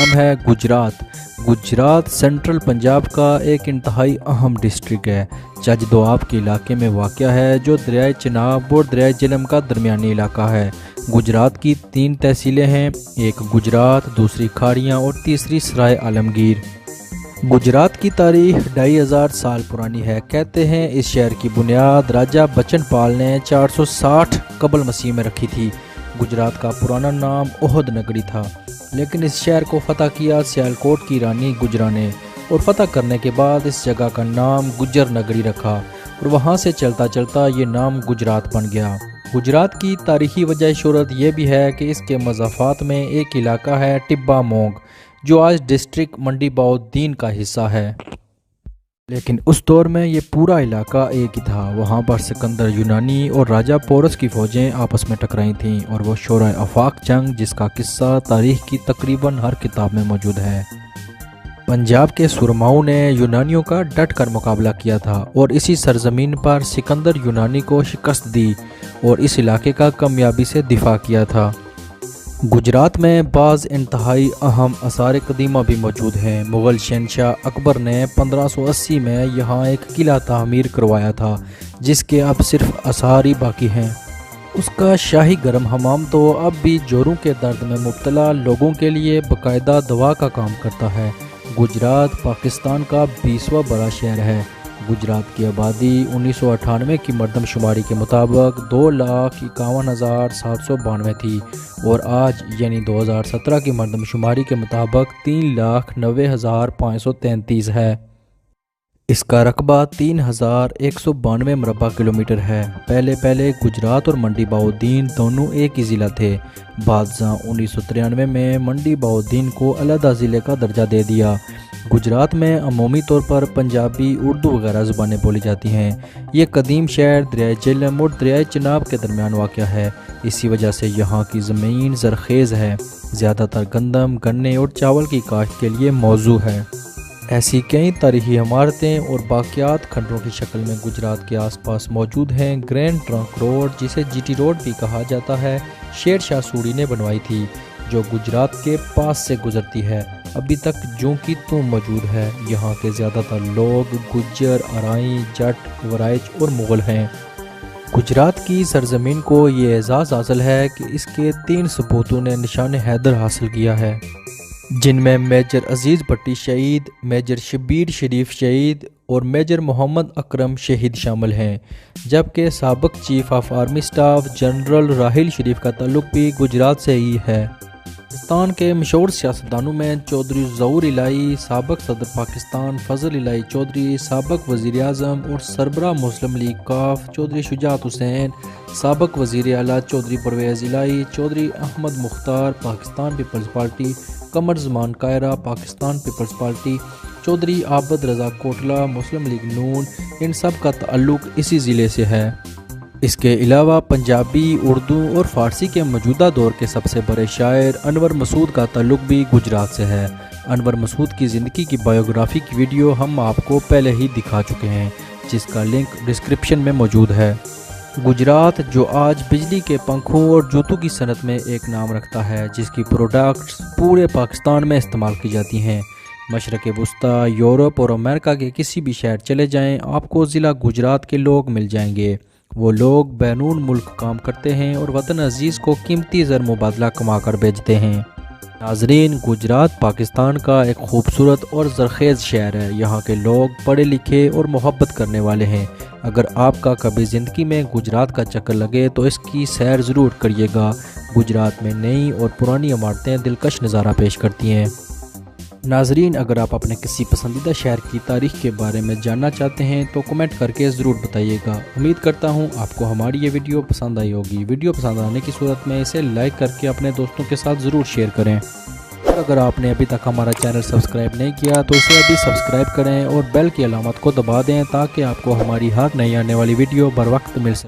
नाम है गुजरात। गुजरात सेंट्रल पंजाब का एक इंतहाई अहम डिस्ट्रिक्ट है। चच दोआब के इलाके में वाक़या है, जो दरियाए चिनाब और दरियाए झेलम का दरमियानी इलाका है। गुजरात की 3 तहसीलें हैं, एक गुजरात, दूसरी खाड़ियाँ और तीसरी सराय आलमगीर। गुजरात की तारीख 2500 साल पुरानी है। कहते हैं इस शहर की बुनियाद राजा बच्चन पाल ने 460 कबल मसीह में रखी थी। गुजरात का पुराना नाम ओहद नगरी था, लेकिन इस शहर को फ़तह किया सियालकोट की रानी गुजरा ने, और फ़तह करने के बाद इस जगह का नाम गुज्जर नगरी रखा, और वहाँ से चलता चलता ये नाम गुजरात बन गया। गुजरात की तारीखी वजह शोहरत ये भी है कि इसके मज़ाफ़ात में एक इलाका है टिब्बा मोंग, जो आज डिस्ट्रिक्ट मंडी बाउद्दीन का हिस्सा है। लेकिन उस दौर में ये पूरा इलाका एक ही था। वहाँ पर सिकंदर यूनानी और राजा पोरस की फ़ौजें आपस में टकराई थीं, और वो शोराए आफाक जंग, जिसका किस्सा तारीख़ की तकरीबन हर किताब में मौजूद है। पंजाब के सुरमाओं ने यूनानियों का डट कर मुकाबला किया था, और इसी सरजमीन पर सिकंदर यूनानी को शिकस्त दी और इस इलाके का कामयाबी से दिफा किया था। गुजरात में बाज़ इंतहाई अहम आसार कदीमा भी मौजूद हैं। मुग़ल शहनशाह अकबर ने 1580 में यहाँ एक किला तामीर करवाया था, जिसके अब सिर्फ आसार ही बाकी हैं। उसका शाही गर्म हमाम तो अब भी जोरों के दर्द में मुब्तला लोगों के लिए बाकायदा दवा का काम करता है। गुजरात पाकिस्तान का 20वां बड़ा शहर है। गुजरात की आबादी 1998 की मरदमशुमारी के मुताबिक 2,51,792 थी, और आज यानी 2017 की मरदमशुमारी के मुताबिक 3,90,533 है। इसका रकबा 3,192 मरबा किलोमीटर है। पहले गुजरात और मंडी बाउद्दीन दोनों एक ही ज़िला थे। बादशाह 1993 में मंडी बाउद्दीन को अलहदा ज़िले का दर्जा दे दिया। गुजरात में अमूमी तौर पर पंजाबी, उर्दू वगैरह ज़ुबानें बोली जाती हैं। ये कदीम शहर दरियाए झेलम और दरियाए चिनाब के दरमियान वाक़या है। इसी वजह से यहाँ की ज़मीन ज़रख़ेज़ है। ज़्यादातर गंदम, गन्ने और चावल की काश्त के लिए मौजू है। ऐसी कई तारीख़ी इमारतें और बाक़ियात खंडरों की शक्ल में गुजरात के आसपास मौजूद हैं। ग्रैंड ट्रंक रोड, जिसे जीटी रोड भी कहा जाता है, शेर शाह सूरी ने बनवाई थी, जो गुजरात के पास से गुजरती है। अभी तक ज्यों की त्यों मौजूद है। यहाँ के ज़्यादातर लोग गुज्जर, अराई, जट, वराइच और मुग़ल हैं। गुजरात की सरजमीन को ये एजाज़ हासिल है कि इसके 3 सपूतों ने निशान हैदर हासिल किया है, जिनमें मेजर अजीज़ भट्टी शहीद, मेजर शबीर शरीफ शहीद और मेजर मोहम्मद अकरम शहीद शामिल हैं। जबकि साबिक़ chief of army staff general Raheel Sharif का ताल्लुक भी गुजरात से ही है। पाकिस्तान के मशहूर सियासतदानों में चौधरी ज़हूर इलाही, साबिक़ सदर पाकिस्तान फजल इलाही चौधरी, साबिक़ वज़ीर आज़म और सरबराह मुस्लिम लीग काफ चौधरी शुजात हुसैन, साबिक़ वज़ीर आला चौधरी परवेज़ इलाही, चौधरी अहमद मुख्तार पाकिस्तान पीपल्स पार्टी, कमर ज़मान कायरा पाकिस्तान पीपल्स पार्टी, चौधरी आबद रज़ा कोटला मुस्लिम लीग नून, इन सब का ताल्लुक़ इसी ज़िले से है। इसके अलावा पंजाबी, उर्दू और फ़ारसी के मौजूदा दौर के सबसे बड़े शायर अनवर मसूद का ताल्लुक़ भी गुजरात से है। अनवर मसूद की ज़िंदगी की बायोग्राफ़ी की वीडियो हम आपको पहले ही दिखा चुके हैं, जिसका लिंक डिस्क्रिप्शन में मौजूद है। गुजरात, जो आज बिजली के पंखों और जूतों की सनत में एक नाम रखता है, जिसकी प्रोडक्ट्स पूरे पाकिस्तान में इस्तेमाल की जाती हैं। मशरक़ वस्ता, यूरोप और अमेरिका के किसी भी शहर चले जाएं, आपको ज़िला गुजरात के लोग मिल जाएंगे। वो लोग बैरून मुल्क काम करते हैं और वतन अजीज़ को कीमती ज़र मुबादला कमा कर भेजते हैं। नाज़रीन, गुजरात पाकिस्तान का एक खूबसूरत और ज़रख़ेज़ शहर है। यहाँ के लोग पढ़े लिखे और मोहब्बत करने वाले हैं। अगर आपका कभी ज़िंदगी में गुजरात का चक्कर लगे तो इसकी सैर ज़रूर करिएगा। गुजरात में नई और पुरानी इमारतें दिलकश नज़ारा पेश करती हैं। नाज़रीन, अगर आप अपने किसी पसंदीदा शहर की तारीख़ के बारे में जानना चाहते हैं तो कमेंट करके ज़रूर बताइएगा। उम्मीद करता हूँ आपको हमारी ये वीडियो पसंद आई होगी। वीडियो पसंद आने की सूरत में इसे लाइक करके अपने दोस्तों के साथ ज़रूर शेयर करें। और अगर आपने अभी तक हमारा चैनल सब्सक्राइब नहीं किया तो इसे अभी सब्सक्राइब करें और बेल की अलामत को दबा दें, ताकि आपको हमारी हर नई आने वाली वीडियो बर वक्त मिल सके।